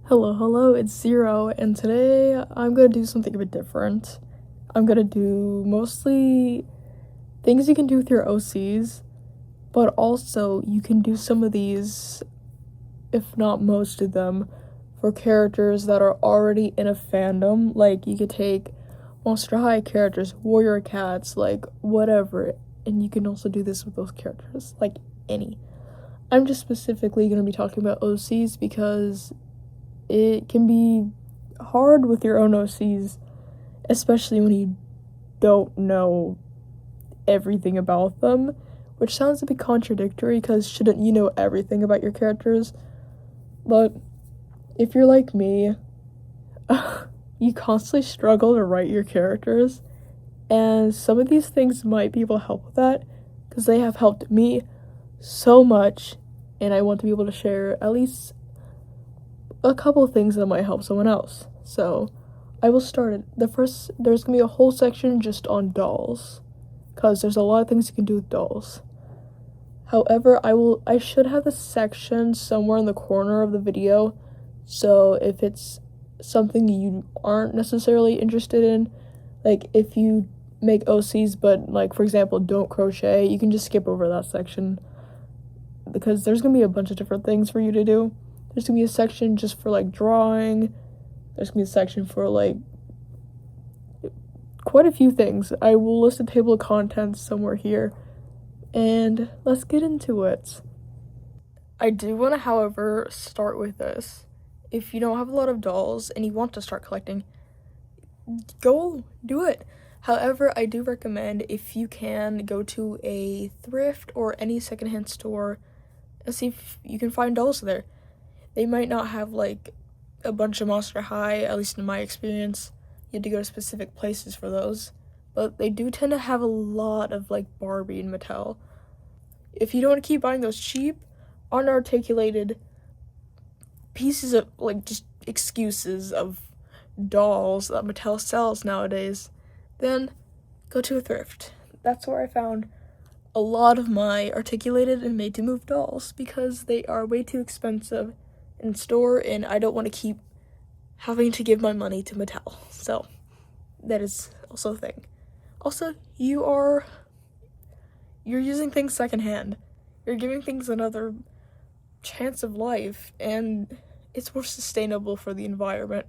Hello, it's Zero, and today I'm gonna do something a bit different. I'm gonna do mostly things you can do with your OCs, but also you can do some of these, if not most of them, for characters that are already in a fandom. Like, you could take Monster High characters, Warrior Cats, like, whatever, and you can also do this with those characters, like, any. I'm just specifically gonna be talking about OCs because it can be hard with your own OCs, especially when you don't know everything about them, which sounds a bit contradictory because shouldn't you know everything about your characters? But if you're like me, you constantly struggle to write your characters, and some of these things might be able to help with that because they have helped me so much, and I want to be able to share at least a couple things that might help someone else. So I will start it. There's gonna be a whole section just on dolls, because there's a lot of things you can do with dolls. However, I should have this section somewhere in the corner of the video, so if it's something you aren't necessarily interested in, like if you make OCs but, like, for example, don't crochet, you can just skip over that section because there's gonna be a bunch of different things for you to do. There's gonna be a section just for, like, drawing. There's gonna be a section for, like, quite a few things. I will list a table of contents somewhere here, and let's get into it. I do want to, however, start with this. If you don't have a lot of dolls and you want to start collecting, go do it. However, I do recommend, if you can, go to a thrift or any secondhand store and see if you can find dolls there. They might not have, like, a bunch of Monster High, at least in my experience. You have to go to specific places for those. But they do tend to have a lot of, like, Barbie and Mattel. If you don't want to keep buying those cheap, unarticulated pieces of, like, just excuses of dolls that Mattel sells nowadays, then go to a thrift. That's where I found a lot of my articulated and made-to-move dolls, because they are way too expensive in store, and I don't want to keep having to give my money to Mattel. So that is also a thing. Also, you're using things secondhand. You're giving things another chance of life, and it's more sustainable for the environment.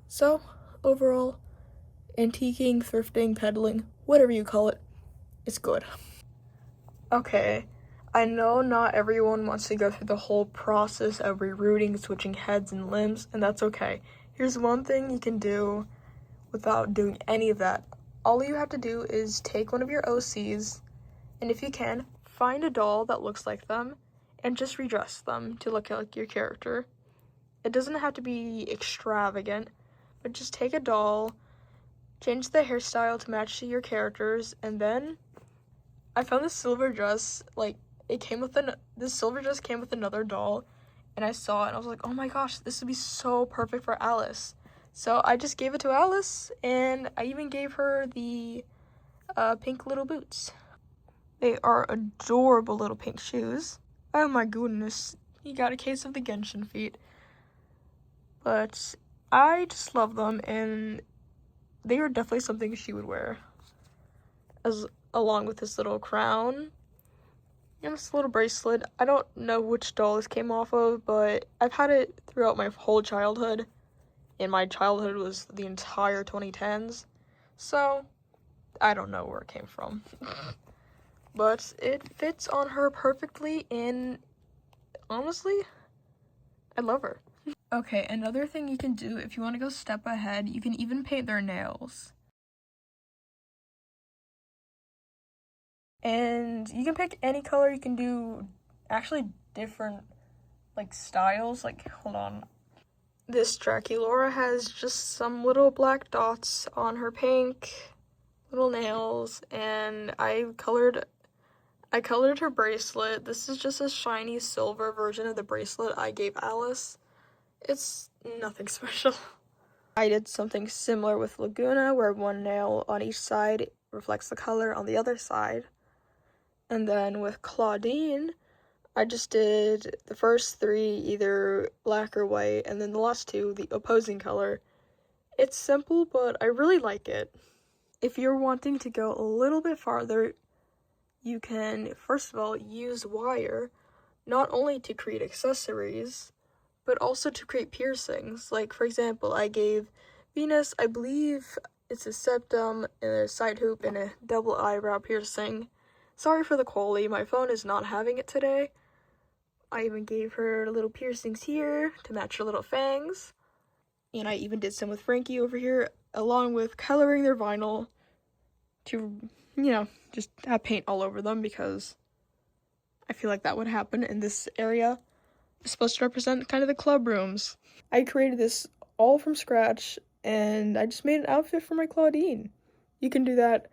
So overall, antiquing, thrifting, peddling, whatever you call it, it's good. Okay, I know not everyone wants to go through the whole process of rerouting, switching heads and limbs, and that's okay. Here's one thing you can do without doing any of that. All you have to do is take one of your OCs, and if you can, find a doll that looks like them, and just redress them to look like your character. It doesn't have to be extravagant, but just take a doll, change the hairstyle to match your characters, and then I found this silver dress, like, this silver dress came with another doll, and I saw it, and I was like, oh my gosh, this would be so perfect for Alice. So I just gave it to Alice, and I even gave her the pink little boots. They are adorable little pink shoes. Oh my goodness, you got a case of the Genshin feet. But I just love them, and they are definitely something she would wear, along with this little crown and this little bracelet. I don't know which doll this came off of, but I've had it throughout my whole childhood, and my childhood was the entire 2010s, so I don't know where it came from. But it fits on her perfectly, and honestly, I love her. Okay, another thing you can do if you want to go step ahead, you can even paint their nails. And you can pick any color. You can do actually different, like, styles. Like, hold on. This Draculaura has just some little black dots on her pink little nails, and I colored her bracelet. This is just a shiny silver version of the bracelet I gave Alice. It's nothing special. I did something similar with Laguna, where one nail on each side reflects the color on the other side. And then with Claudine, I just did the first 3 either black or white, and then the last 2 the opposing color. It's simple, but I really like it. If you're wanting to go a little bit farther, you can first of all use wire, not only to create accessories, but also to create piercings. Like, for example, I gave Venus, I believe it's a septum and a side hoop and a double eyebrow piercing. Sorry for the quality, my phone is not having it today. I even gave her little piercings here to match her little fangs. And I even did some with Frankie over here, along with coloring their vinyl to, just have paint all over them, because I feel like that would happen in this area. It's supposed to represent kind of the club rooms. I created this all from scratch, and I just made an outfit for my Claudine. You can do that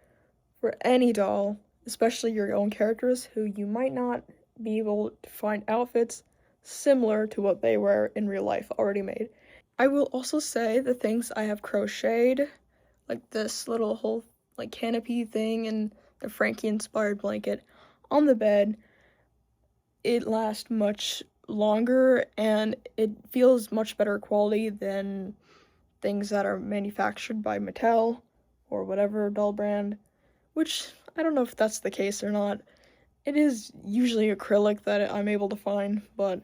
for any doll, especially your own characters who you might not be able to find outfits similar to what they were in real life already made. I will also say the things I have crocheted, like this little whole canopy thing and the Frankie inspired blanket on the bed, it lasts much longer and it feels much better quality than things that are manufactured by Mattel or whatever doll brand, which I don't know if that's the case or not. It is usually acrylic that I'm able to find, but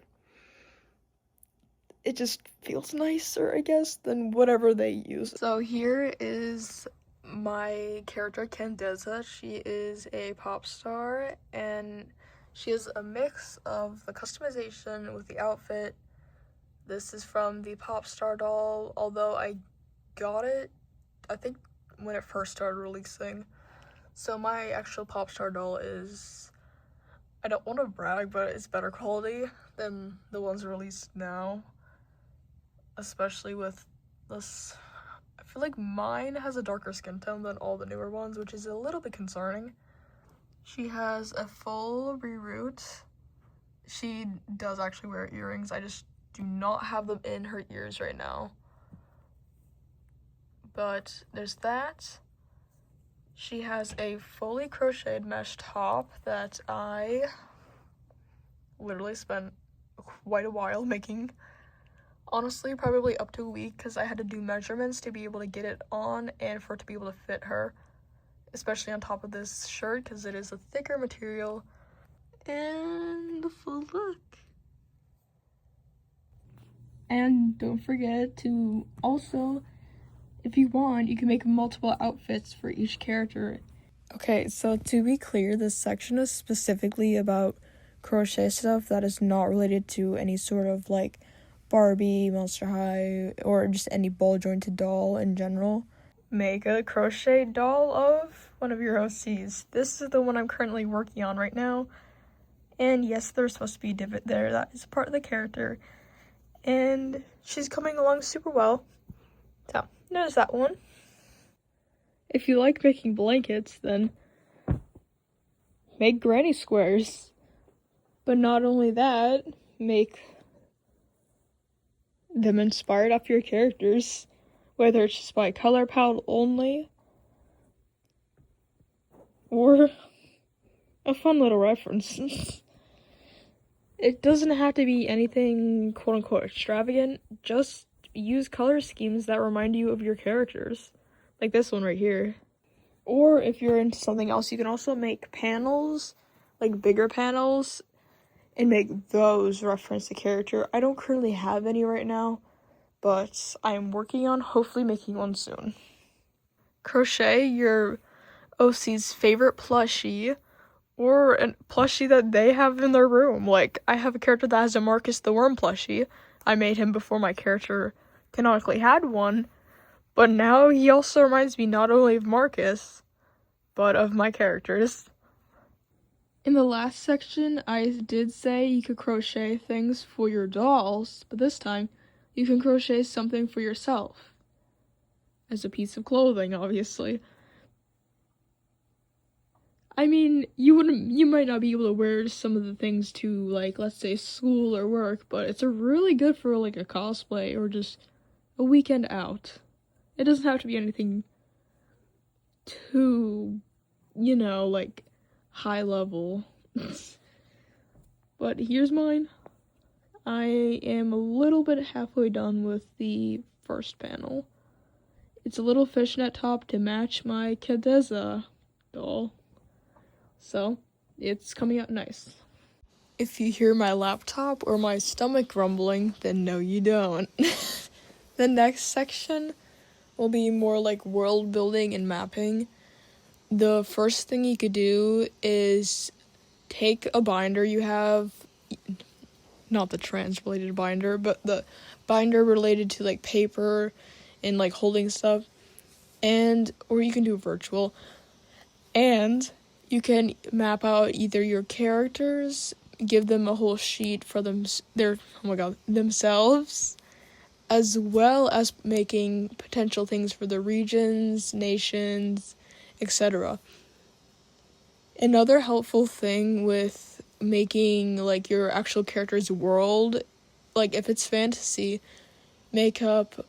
it just feels nicer, I guess, than whatever they use. So here is my character, Candeza. She is a pop star, and she is a mix of the customization with the outfit. This is from the pop star doll, although I got it, I think, when it first started releasing. So my actual pop star doll is, I don't want to brag, but it's better quality than the ones released now. Especially with this, I feel like mine has a darker skin tone than all the newer ones, which is a little bit concerning. She has a full reroute. She does actually wear earrings. I just do not have them in her ears right now. But there's that. She has a fully crocheted mesh top that I literally spent quite a while making. Honestly, probably up to a week, because I had to do measurements to be able to get it on and for it to be able to fit her, especially on top of this shirt, because it is a thicker material. And the full look. And don't forget to also, if you want, you can make multiple outfits for each character. Okay, so to be clear, this section is specifically about crochet stuff that is not related to any sort of Barbie, Monster High, or just any ball jointed doll in general. Make a crochet doll of one of your OCs. This is the one I'm currently working on right now. And yes, there's supposed to be a divot there. That is part of the character. And she's coming along super well. So, there's that one. If you like making blankets, then make granny squares. But not only that, make them inspired off your characters, whether it's just by color palette only or a fun little reference. It doesn't have to be anything quote-unquote extravagant, just use color schemes that remind you of your characters, like this one right here. Or if you're into something else, you can also make panels, like bigger panels, and make those reference the character. I don't currently have any right now, but I'm working on hopefully making one soon. Crochet your OC's favorite plushie, or a plushie that they have in their room. Like, I have a character that has a Marcus the Worm plushie. I made him before my character canonically had one, but now he also reminds me not only of Marcus, but of my characters. In the last section, I did say you could crochet things for your dolls, but this time, you can crochet something for yourself. As a piece of clothing, obviously. I mean, you might not be able to wear some of the things to, let's say school or work, but it's really good for, a cosplay or just a weekend out. It doesn't have to be anything too, high level. But here's mine. I am a little bit halfway done with the first panel. It's a little fishnet top to match my Cadeza doll. So, it's coming out nice. If you hear my laptop or my stomach rumbling, then no you don't. The next section will be more like world building and mapping. The first thing you could do is take a binder you have, not the translated binder, but the binder related to like paper and like holding stuff, or you can do virtual, and you can map out either your characters, give them a whole sheet for themselves, as well as making potential things for the regions, nations, etc. Another helpful thing with making like your actual character's world, like if it's fantasy, make up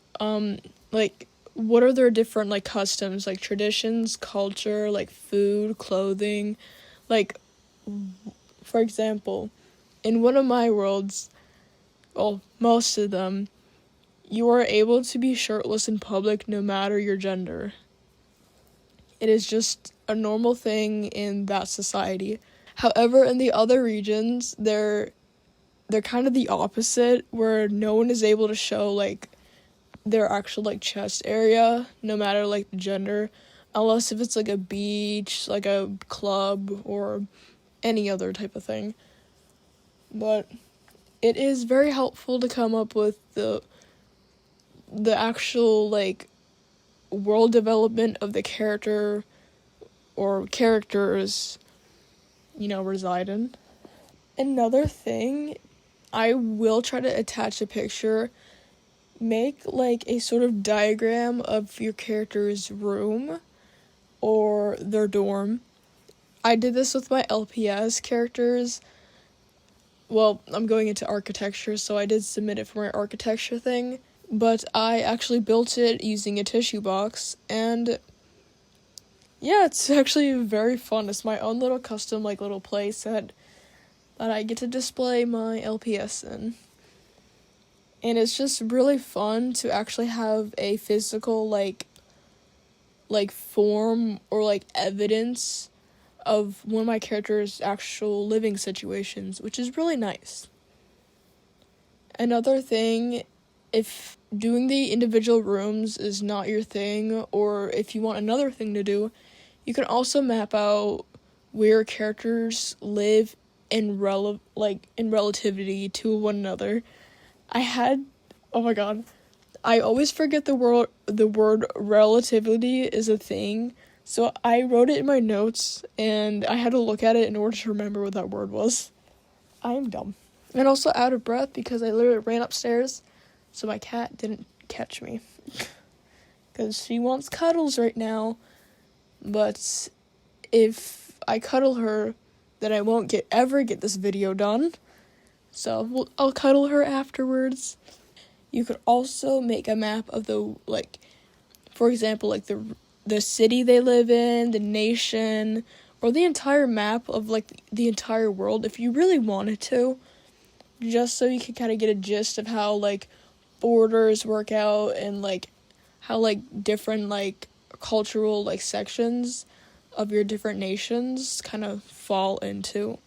like what are their different like customs, like traditions, culture, like food, clothing. Like for example, in one of my worlds, well, most of them, you are able to be shirtless in public no matter your gender. It is just a normal thing in that society. However, in the other regions, they're kind of the opposite, where no one is able to show like their actual like chest area, no matter like the gender, unless if it's like a beach, like a club, or any other type of thing. But it is very helpful to come up with the actual like world development of the character or characters, reside in. Another thing, I will try to attach a picture. Make like a sort of diagram of your character's room or their dorm. I did this with my LPS characters. Well, I'm going into architecture, so I did submit it for my architecture thing. But I actually built it using a tissue box, and yeah, it's actually very fun. It's my own little custom, like, little play set that I get to display my LPS in. And it's just really fun to actually have a physical, like form or, like, evidence of one of my character's actual living situations, which is really nice. Another thing, if doing the individual rooms is not your thing, or if you want another thing to do, you can also map out where characters live in relativity to one another. Oh my god, I always forget the word relativity is a thing, so I wrote it in my notes, and I had to look at it in order to remember what that word was. I am dumb. And also out of breath because I literally ran upstairs, so my cat didn't catch me. Because she wants cuddles right now, but if I cuddle her, then I won't ever get this video done. So I'll cuddle her afterwards. You could also make a map of for example, like the city they live in, the nation, or the entire map of like the entire world if you really wanted to, just so you can kind of get a gist of how like borders work out and like how like different like cultural like sections of your different nations kind of fall into.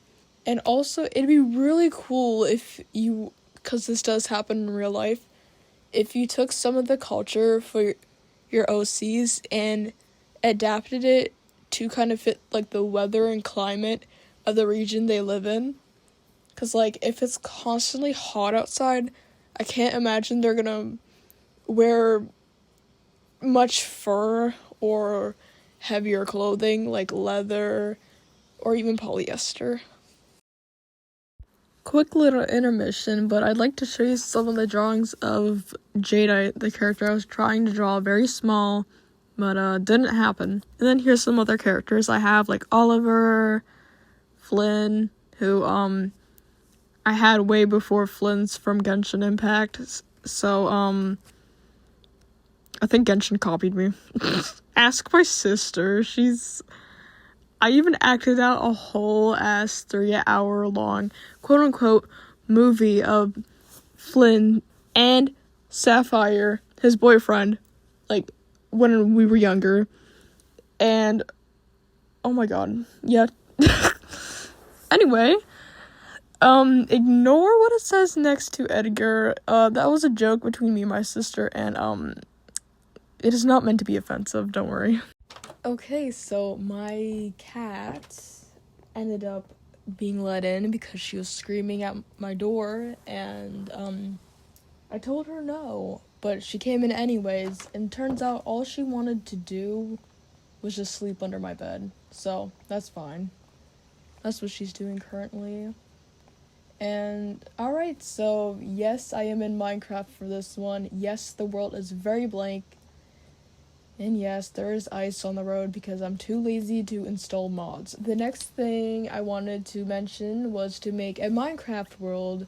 And also it'd be really cool because this does happen in real life, if you took some of the culture for your OCs and adapted it to kind of fit like the weather and climate of the region they live in. Because like if it's constantly hot outside, I can't imagine they're gonna wear much fur or heavier clothing like leather or even polyester. Quick little intermission, but I'd like to show you some of the drawings of Jadeite, the character I was trying to draw, very small, but didn't happen. And then here's some other characters I have, like Oliver, Flynn, who I had way before Flynn's from Genshin Impact, so I think Genshin copied me. Ask my sister, I even acted out a whole ass 3-hour long quote unquote movie of Flynn and Sapphire, his boyfriend, like when we were younger. And oh my god, yeah. Anyway, ignore what it says next to Edgar. That was a joke between me and my sister, and it is not meant to be offensive, don't worry. Okay, so my cat ended up being let in because she was screaming at my door, and I told her no, but she came in anyways, and turns out all she wanted to do was just sleep under my bed, so that's fine. That's what she's doing currently. And alright, so yes, I am in Minecraft for this one. Yes, the world is very blank. And yes, there is ice on the road because I'm too lazy to install mods. The next thing I wanted to mention was to make a Minecraft world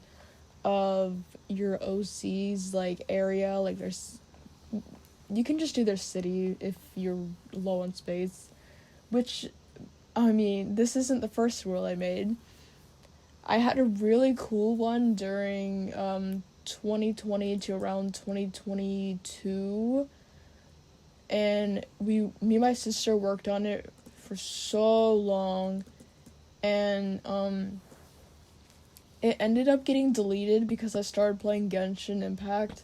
of your OC's, like, area. Like, you can just do their city if you're low on space. Which, I mean, this isn't the first world I made. I had a really cool one during 2020 to around 2022. And me and my sister worked on it for so long, and it ended up getting deleted because I started playing Genshin Impact,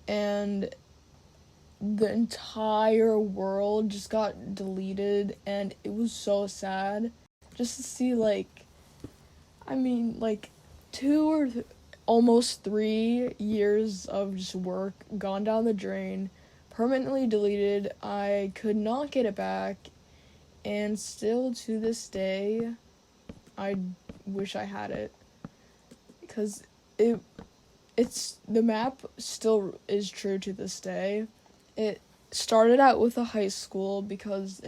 and the entire world just got deleted, and it was so sad just to see, like, I mean, like, 2 or almost 3 years of just work gone down the drain, permanently deleted. I could not get it back, and still to this day I wish I had it, because it's the map still is true to this day. It started out with a high school because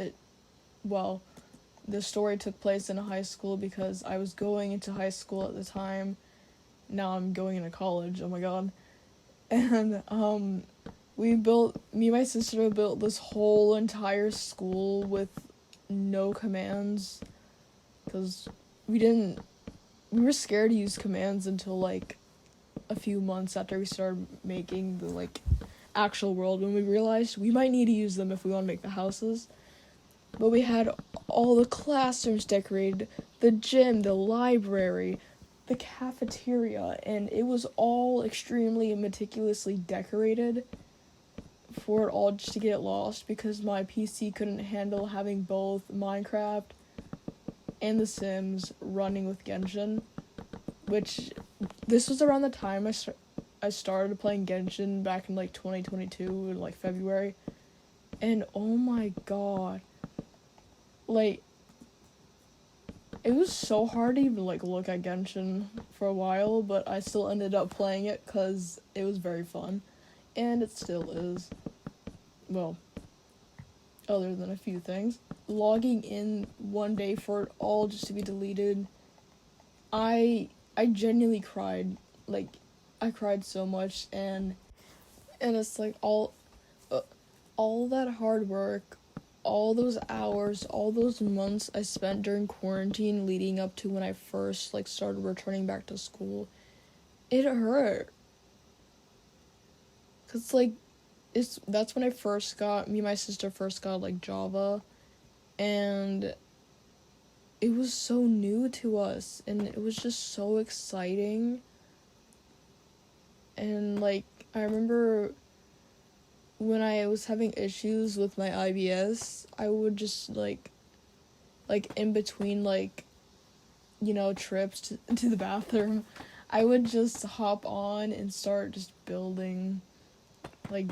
the story took place in a high school because I was going into high school at the time. Now I'm going into college, oh my god. And me and my sister built this whole entire school with no commands, because we were scared to use commands until, like, a few months after we started making the, like, actual world, when we realized we might need to use them if we want to make the houses. But we had all the classrooms decorated, the gym, the library, the cafeteria, and it was all extremely meticulously decorated for it all just to get lost because my PC couldn't handle having both Minecraft and The Sims running with Genshin, which this was around the time I started playing Genshin back in, like, 2022 in, like, February, and oh my god, like, it was so hard to even, like, look at Genshin for a while, but I still ended up playing it because it was very fun, and it still is. Well, other than a few things. Logging in one day for it all just to be deleted, I genuinely cried. Like, I cried so much, and it's like all that hard work, all those hours, all those months I spent during quarantine leading up to when I first, like, started returning back to school, it hurt. 'Cause, like, that's when me and my sister first got, like, Java, and it was so new to us, and it was just so exciting. And, like, I remember when I was having issues with my IBS, I would just, like in between, like, you know, trips to the bathroom, I would just hop on and start just building. Like,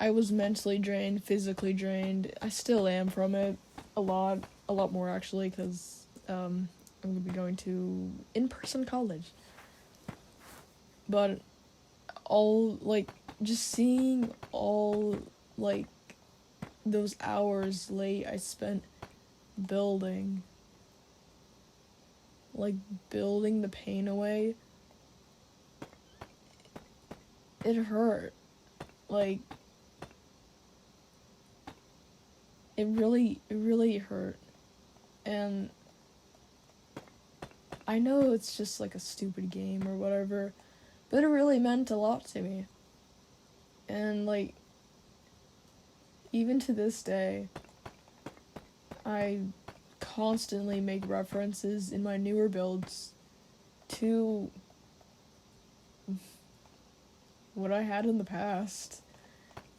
I was mentally drained, physically drained. I still am from it, a lot more actually, because I'm gonna be going to in-person college. But all, like, just seeing all, like, those hours late I spent building the pain away, it hurt. Like, it really hurt. And I know it's just like a stupid game or whatever, but it really meant a lot to me. And like, even to this day, I constantly make references in my newer builds to what I had in the past.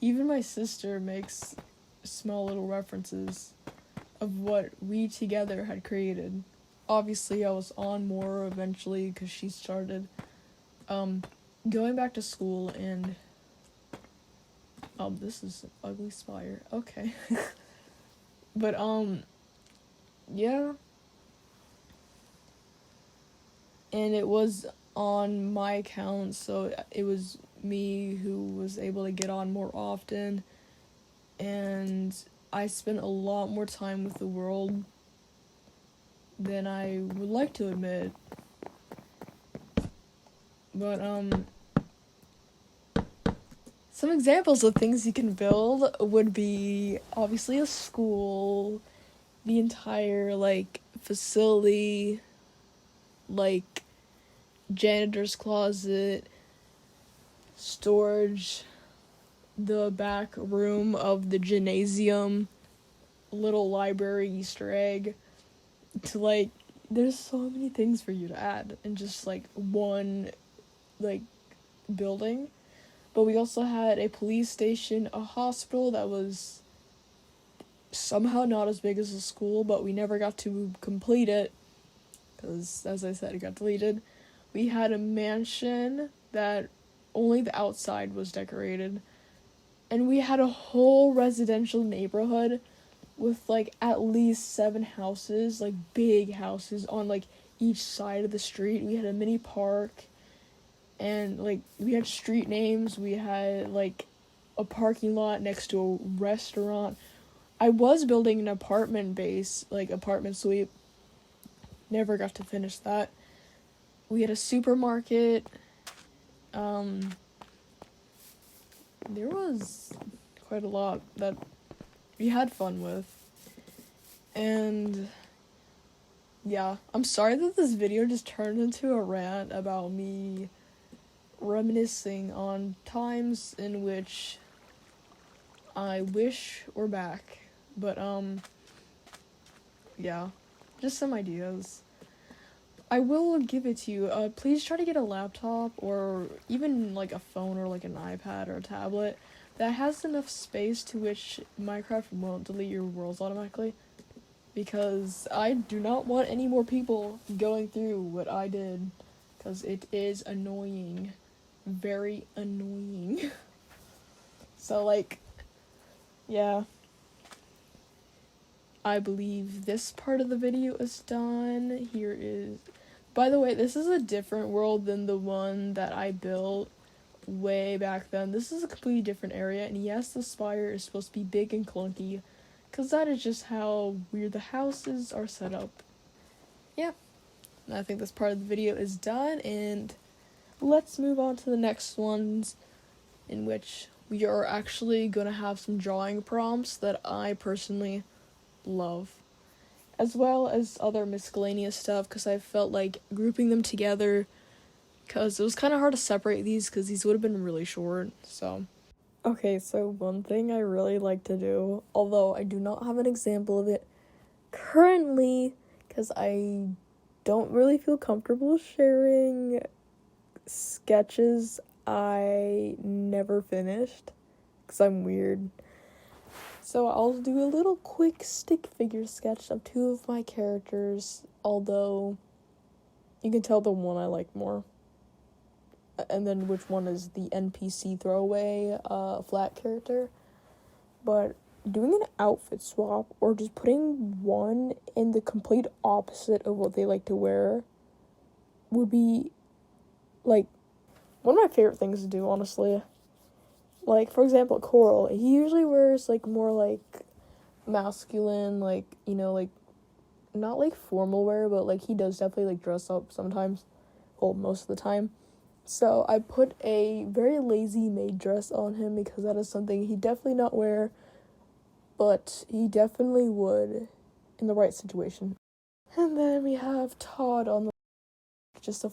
Even my sister makes small little references of what we together had created. Obviously, I was on more eventually because she started going back to school, and this is an ugly spire. Okay. But yeah. And it was on my account, so it was me who was able to get on more often, and I spent a lot more time with the world than I would like to admit. But some examples of things you can build would be obviously a school, the entire like facility, like janitor's closet, storage, the back room of the gymnasium, little library Easter egg, to like, there's so many things for you to add in just like one like building. But we also had a police station, a hospital that was somehow not as big as a school, but we never got to complete it because, as I said, it got deleted. We had a mansion that only the outside was decorated. And we had a whole residential neighborhood with, like, at least 7 houses, like, big houses on, like, each side of the street. We had a mini park, and, like, we had street names. We had, like, a parking lot next to a restaurant. I was building an apartment base, like, apartment suite. Never got to finish that. We had a supermarket. There was quite a lot that we had fun with. And yeah, I'm sorry that this video just turned into a rant about me reminiscing on times in which I wish were back. But yeah, just some ideas. I will give it to you. Please try to get a laptop or even like a phone or like an iPad or a tablet that has enough space to which Minecraft won't delete your worlds automatically. Because I do not want any more people going through what I did. Because it is annoying. Very annoying. So like, yeah. I believe this part of the video is done. Here is... By the way, this is a different world than the one that I built way back then. This is a completely different area, and yes, the spire is supposed to be big and clunky, because that is just how weird the houses are set up. Yeah, and I think this part of the video is done, and let's move on to the next ones, in which we are actually going to have some drawing prompts that I personally love, as well as other miscellaneous stuff, because I felt like grouping them together, because it was kind of hard to separate these, because these would have been really short, so. Okay, so one thing I really like to do, although I do not have an example of it currently, because I don't really feel comfortable sharing sketches I never finished, because I'm weird. So I'll do a little quick stick figure sketch of 2 of my characters, although you can tell the one I like more. And then which one is the NPC throwaway flat character. But doing an outfit swap or just putting one in the complete opposite of what they like to wear would be like one of my favorite things to do, honestly. Like, for example, Coral, he usually wears, like, more, like, masculine, like, you know, like, not, like, formal wear, but, like, he does definitely, like, dress up sometimes. Well, most of the time. So, I put a very lazy maid dress on him because that is something he definitely not wear. but he definitely would in the right situation. And then we have Todd on the just a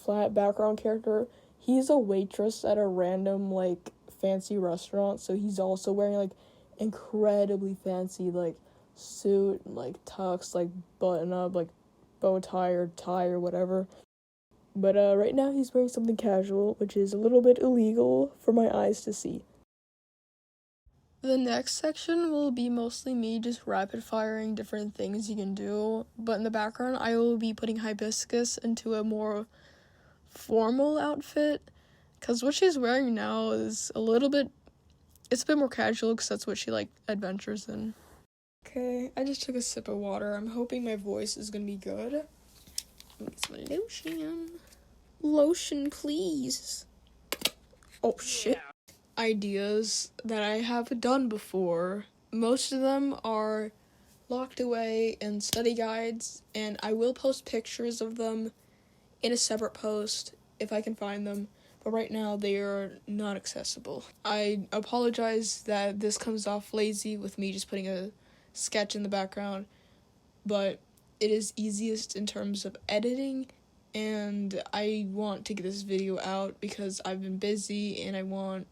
flat background character. He's a waitress at a random like fancy restaurant, so he's also wearing like incredibly fancy like suit, like tux, like button up, like bow tie or tie or whatever. But right now he's wearing something casual, which is a little bit illegal for my eyes to see. The next section will be mostly me just rapid firing different things you can do, but in the background I will be putting Hibiscus into a more formal outfit, because what she's wearing now is it's a bit more casual because that's what she like adventures in. Okay, I just took a sip of water. I'm hoping my voice is gonna be good. Get some lotion. Lotion, please. Oh shit. Ideas that I have done before. Most of them are locked away in study guides, and I will post pictures of them in a separate post if I can find them, but right now they are not accessible. I apologize that this comes off lazy with me just putting a sketch in the background, but it is easiest in terms of editing, and I want to get this video out because I've been busy and I want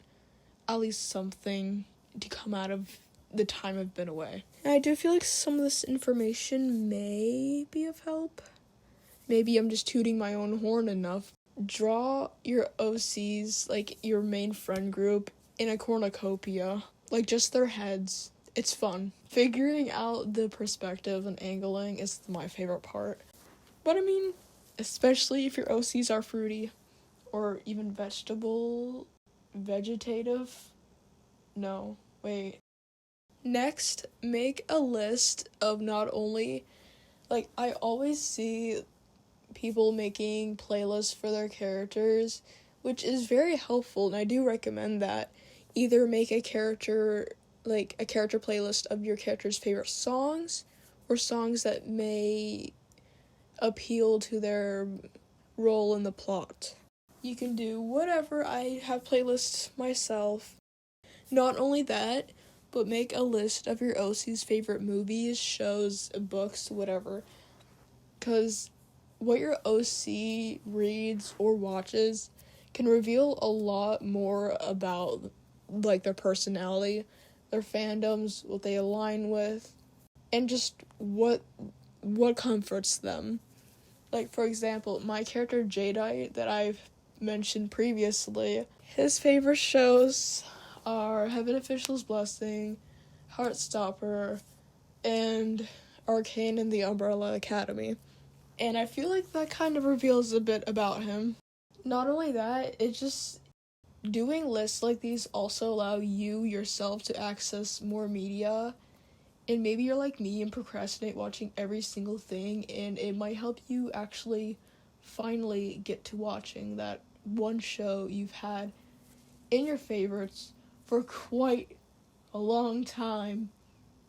at least something to come out of the time I've been away. And I do feel like some of this information may be of help. Maybe I'm just tooting my own horn enough. Draw your OCs, like your main friend group, in a cornucopia. Like just their heads. It's fun. Figuring out the perspective and angling is my favorite part. But I mean, especially if your OCs are fruity. Or even vegetative. No, wait. Next, make a list of not only, like, I always see people making playlists for their characters, which is very helpful, and I do recommend that. Either make a character playlist of your character's favorite songs, or songs that may appeal to their role in the plot. You can do whatever. I have playlists myself. Not only that, but make a list of your OC's favorite movies, shows, books, whatever. Because what your OC reads or watches can reveal a lot more about, like, their personality, their fandoms, what they align with, and just what comforts them. Like, for example, my character Jadeite that I've mentioned previously, his favorite shows are Heaven Official's Blessing, Heartstopper, and Arcane and the Umbrella Academy. And I feel like that kind of reveals a bit about him. Not only that, it's just doing lists like these also allow you yourself to access more media. And maybe you're like me and procrastinate watching every single thing, and it might help you actually finally get to watching that one show you've had in your favorites for quite a long time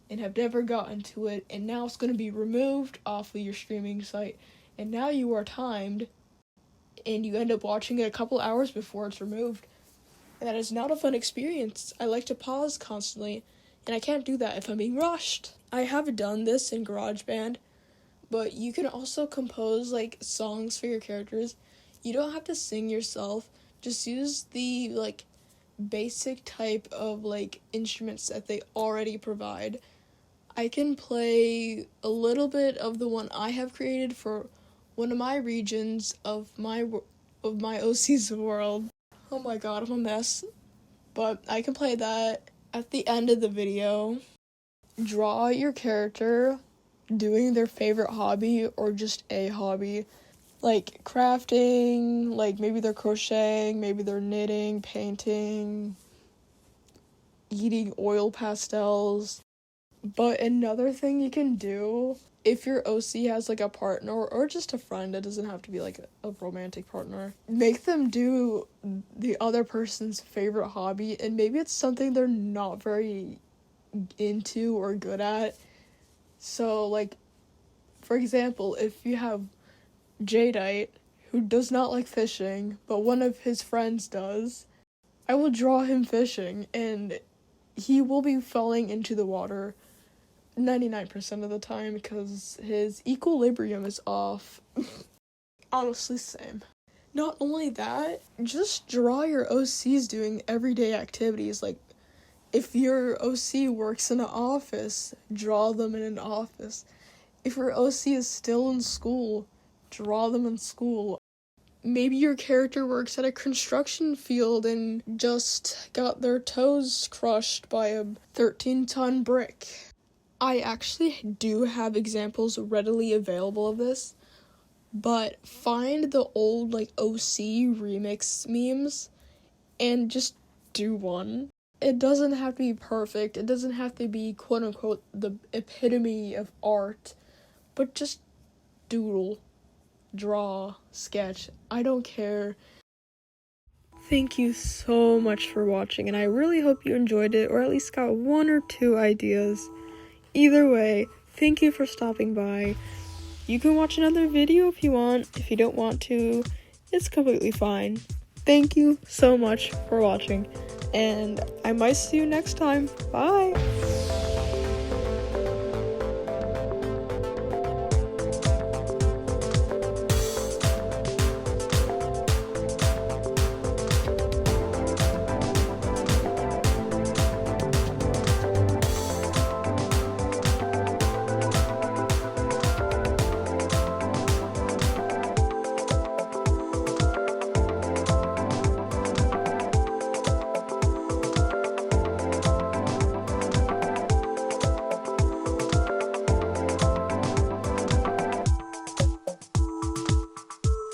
and have never gotten to it, and now it's going to be removed off of your streaming site, and now you are timed, and you end up watching it a couple hours before it's removed. And that is not a fun experience. I like to pause constantly, and I can't do that if I'm being rushed. I have done this in GarageBand, but you can also compose, like, songs for your characters. You don't have to sing yourself. Just use the, like, basic type of, like, instruments that they already provide. I can play a little bit of the one I have created for one of my regions of my OC's world. Oh my god, I'm a mess. But I can play that at the end of the video. Draw your character doing their favorite hobby or just a hobby. Like crafting, like maybe they're crocheting, maybe they're knitting, painting, eating oil pastels. But another thing you can do, if your OC has like a partner or just a friend, it doesn't have to be like a romantic partner, make them do the other person's favorite hobby, and maybe it's something they're not very into or good at. So, like, for example, if you have Jadeite, who does not like fishing, but one of his friends does, I will draw him fishing, and he will be falling into the water 99% of the time because his equilibrium is off. Honestly, same. Not only that, just draw your OCs doing everyday activities. Like, if your OC works in an office, draw them in an office. If your OC is still in school, draw them in school. Maybe your character works at a construction field and just got their toes crushed by a 13-ton brick. I actually do have examples readily available of this, but find the old OC remix memes and just do one. It doesn't have to be perfect. It doesn't have to be quote unquote the epitome of art, but just doodle, draw, sketch. I don't care. Thank you so much for watching, and I really hope you enjoyed it, or at least got 1 or 2 ideas. Either way, thank you for stopping by. You can watch another video if you want. If you don't want to, it's completely fine. Thank you so much for watching, and I might see you next time. Bye!